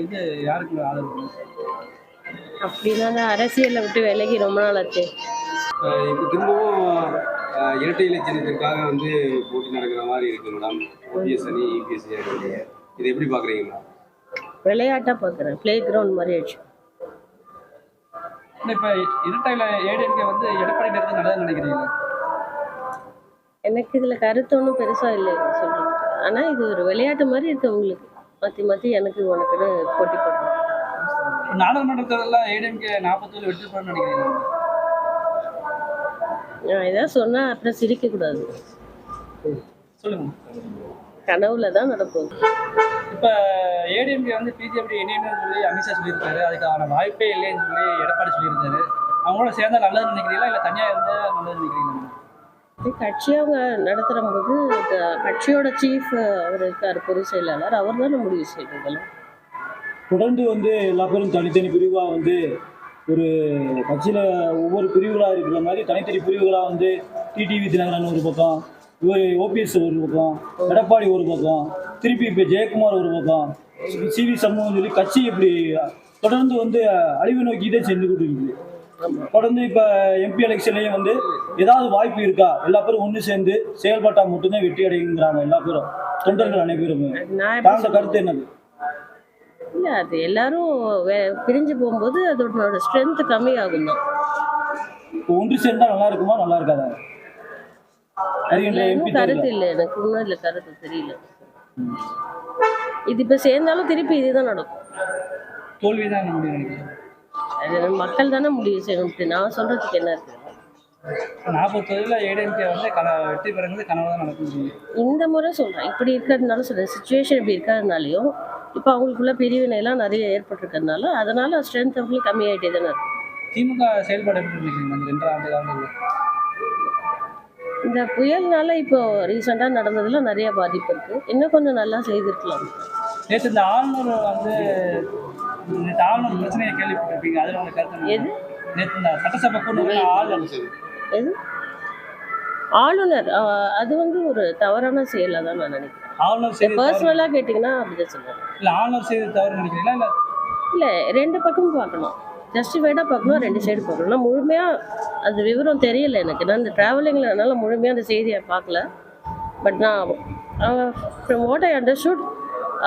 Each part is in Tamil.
இது யாருக்கு ஆதரவு? அப்படின்னா நான் அரசியலை விட்டு விலகி ரொம்ப நாள் ஆச்சு. இப்போ திரும்பவும் இரட்டை இலை சின்னத்திற்காக வந்து போட்டி நடக்கிற மாதிரி இருக்கு மேடம். ஓபிஎஸ் அணி இபிஎஸ் அணி, இதை எப்படி பார்க்குறீங்க மேடம்? விளையாட்டா பார்க்குறேன், பிளே கிரவுண்ட் மாதிரி ஆயிடுச்சு. இப்போ இரட்டையில ஏடிஎம்கே வந்து எடப்பாடி இருக்கிறது நல்லதுன்னு நினைக்கிறீங்களா? எனக்கு இதில் கருத்து ஒன்றும் பெருசாக இல்லை சொல்கிறது. ஆனால் இது ஒரு விளையாட்டு மாதிரி இருக்கு அவங்களுக்கு. மாற்றி மாற்றி எனக்கு உனக்குன்னு போட்டி போடுறோம். நாடாளுமன்ற தேர்தலில் ஏடிஎம்கே 47 வெற்றி பெறும்னு நினைக்கிறீங்களா? நான் ஏதாவது சொன்னால் அப்புறம் சிரிக்கக்கூடாது. சொல்லுங்க. கனவுல தான் நடக்கும். இப்போ ஏடிஎம்கே வந்து பிஜேபி இணையம்னு சொல்லி அமித்ஷா சொல்லியிருக்காரு. அதுக்கான வாய்ப்பே இல்லைன்னு சொல்லி எடப்பாடி சொல்லியிருக்காரு. அவங்களோட சேர்ந்தா நல்லதுன்னு நினைக்கிறீங்களா, இல்லை தனியாக இருந்தால் நல்லதுன்னு நினைக்கிறீங்களா? கட்சி அவங்க நடத்துகிற போது கட்சியோட சீஃப் அவர் இருக்கார், பொதுச் செயலாளர், அவர் தானே முடிவு செய்யறதெல்லாம். தொடர்ந்து வந்து எல்லா பேரும் தனித்தனி பிரிவாக வந்து ஒரு கட்சியில் ஒவ்வொரு பிரிவுகளாக இருக்கிற மாதிரி தனித்தனி பிரிவுகளாக வந்து டிடிவி தினகரன் ஒரு பக்கம், இவர் ஓபிஎஸ் ஒரு பக்கம், எடப்பாடி ஒரு பக்கம், திருப்பி இப்போ ஜெயக்குமார் ஒரு பக்கம், சிவி சண்முகம் சொல்லி கட்சி இப்படி தொடர்ந்து வந்து அழிவு நோக்கி தான் சென்று கொண்டு இருக்குது. தொடர்ந்து இப்போ எம்பி எலெக்ஷன்லேயும் வந்து ஏதாவது வாய்ப்பு இருக்கா, எல்லா பேரும் ஒன்று சேர்ந்து செயல்பட்டால் மட்டும்தான் வெற்றி அடைங்கிறாங்க எல்லா பேரும், தொண்டர்கள் அனைவருமே. அந்த கருத்து என்னது? இல்லை, அது எல்லாரும் பிரிஞ்சு போகும்போது அதோட ஸ்ட்ரென்த் கம்மி ஆகும் தான். இப்போ ஒன்று சேர்ந்தா நல்லா இருக்குமா, நல்லா இருக்காதா? கருத்து இல்லை, எனக்கு ஒன்றும் இல்லை, கருத்து தெரியல. இது இப்போ சேர்ந்தாலும் திருப்பி இதுதான் நடக்கும். தோல்விதான் நினைக்கிறேன். அது மக்கள் தானே முடிவு செய்யணும். நான் சொல்றதுக்கு என்ன இருக்கு? 47 ஏடிஎம்கே வந்து வெற்றி பெறுறது கனவு தான் நடக்கும். இந்த முறை சொல்றேன், இப்படி இருக்கிறதுனால சொல்றேன், சுச்சுவேஷன் இப்படி இருக்கிறதுனாலையும் இப்போ அவங்களுக்குள்ள பிரிவினை எல்லாம் நிறைய ஏற்பட்டிருக்கிறதுனால அதனால ஸ்ட்ரென்த் அவங்களுக்கு கம்மியாயிட்டே தானே இருக்கும். திமுக செயல்பாடு எப்படி நினைக்கிறீங்க இந்த 2 ஆண்டு காலங்களில்? இந்த புயல்னால இப்போ ரீசெண்டாக நடந்ததுல நிறைய பாதிப்பு இருக்கு. இன்னும் கொஞ்சம் நல்லா செய்திருக்கலாம். நேற்று இந்த ஆளுநர் வந்து ஆளுநர் பிரச்சனையை கேள்விப்பட்டிருப்பீங்க, அதில் உங்களுக்கு கருத்து எது? நேற்று இந்த சட்டசபை கூட்டத்தில் எது ஆளுநர், அது வந்து ஒரு தவறான செயலாக தான் நான் நினைக்கிறேன். ஆளுநர் பர்சனலாக கேட்டிங்கன்னா அப்படிதான் சொல்லுவேன். இல்லை ஆளுநர் செய்து தவறு நினைக்கிறீங்களா? இல்லை இல்லை, ரெண்டு பக்கமும் பார்க்கணும், ஜஸ்டிஃபைடாக பார்க்கணும், ரெண்டு சைடு பார்க்கணும். நான் முழுமையாக அது விவரம் தெரியல எனக்கு, நான் இந்த ட்ராவலிங்கில் அதனால் முழுமையாக அந்த செய்தியை பார்க்கல. பட் நான் ஃப்ரம் வாட் ஐ அண்டர்ஸ்டுட்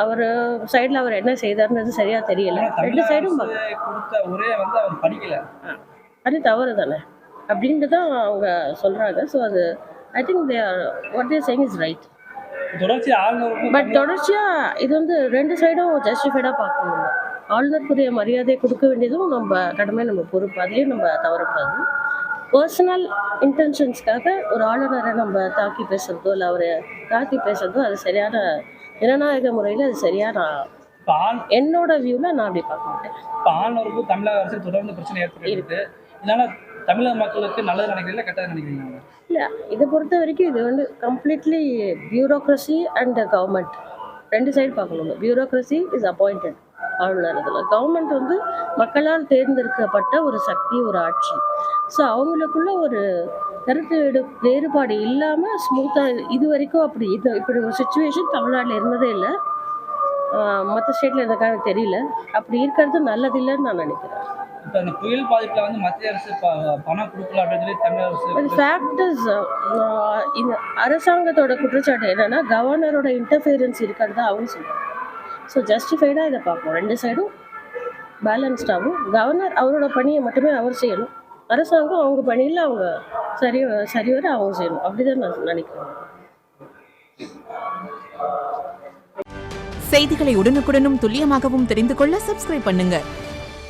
அவர் சைடில் அவர் என்ன செய்தார்ன்றது சரியாக தெரியல. ரெண்டு சைடும் கொடுத்த ஒரே வந்து அவர் படிக்கல, அது தவறு தானே அப்படின்ட்டு தான் அவங்க சொல்கிறாங்க. ஸோ அது I think they are what they're saying is right. தொடர்ச்சியாக ஆளுநர் பட் தொடர்ச்சியாக இது வந்து ரெண்டு சைடும் ஜஸ்டிஃபைடாக பார்க்கணும். ஆளுநருக்குரிய மரியாதை கொடுக்க வேண்டியதும் நம்ம கடமை, நம்ம பொறுப்பு, அதுலேயும் நம்ம தவறக்கூடாது. பர்சனல் இன்டென்ஷன்ஸ்க்காக ஒரு ஆளுநரை நம்ம தாக்கி பேசுகிறதோ இல்லை அவரை தாக்கி பேசுகிறதோ அது சரியான ஜனநாயக முறையில் அது சரியான என்னோட வியூவில் நான் அப்படி பார்க்க மாட்டேன். இப்போ ஆளுநருக்கும் தமிழக அரசு தொடர்ந்து பிரச்சனை ஏற்பட்டு இதனால் தமிழக மக்களுக்கு நல்லது நினைக்கிறீங்களா கெட்டது நினைக்கிறீங்களா? இல்லை, இதை பொறுத்த வரைக்கும் இது வந்து கம்ப்ளீட்லி பியூரோக்ரஸி அண்ட் கவர்மெண்ட் ரெண்டு சைடு பார்க்கணும். பியூரோக்ரஸி இஸ் அப்பாயிண்டட் ஆளுநர், இதில் கவர்மெண்ட் வந்து மக்களால் தேர்ந்தெடுக்கப்பட்ட ஒரு சக்தி, ஒரு ஆட்சி. ஸோ அவங்களுக்குள்ள ஒரு கருத்து வேறுபாடு இல்லாமல் ஸ்மூத்தாக இது வரைக்கும் அப்படி இப்படி ஒரு சுச்சுவேஷன் தமிழ்நாட்டில் இருந்ததே இல்லை. மற்ற ஸ்டேட்டில் எதுக்காக தெரியல. அப்படி இருக்கிறது நல்லதில்லைன்னு நான் நினைக்கிறேன். இப்போ அந்த புயல் பாதிப்பில் வந்து மத்திய அரசு பணம் கொடுக்கல அப்படின்னு சொல்லி தமிழக அரசு ஃபேக்ட் இஸ், இந்த அரசாங்கத்தோட குற்றச்சாட்டு என்னன்னா கவர்னரோட இன்டர்ஃபியரன்ஸ் இருக்கிறது அவங்க சொல்கிறாங்க. ஸோ ஜஸ்டிஃபைடாக இதை பார்க்கணும், ரெண்டு சைடும் பேலன்ஸ்டாகவும். கவர்னர் அவரோட பணியை மட்டுமே அவர் செய்யணும், அரசாங்கம் அவங்க பணியில் அவங்க சரிவர அவங்க செய்யணும். அப்படிதான் நான் நினைக்கிறேன். செய்திகளை உடனுக்குடனும் துல்லியமாகவும் தெரிந்து கொள்ள சப்ஸ்கிரைப் பண்ணுங்க.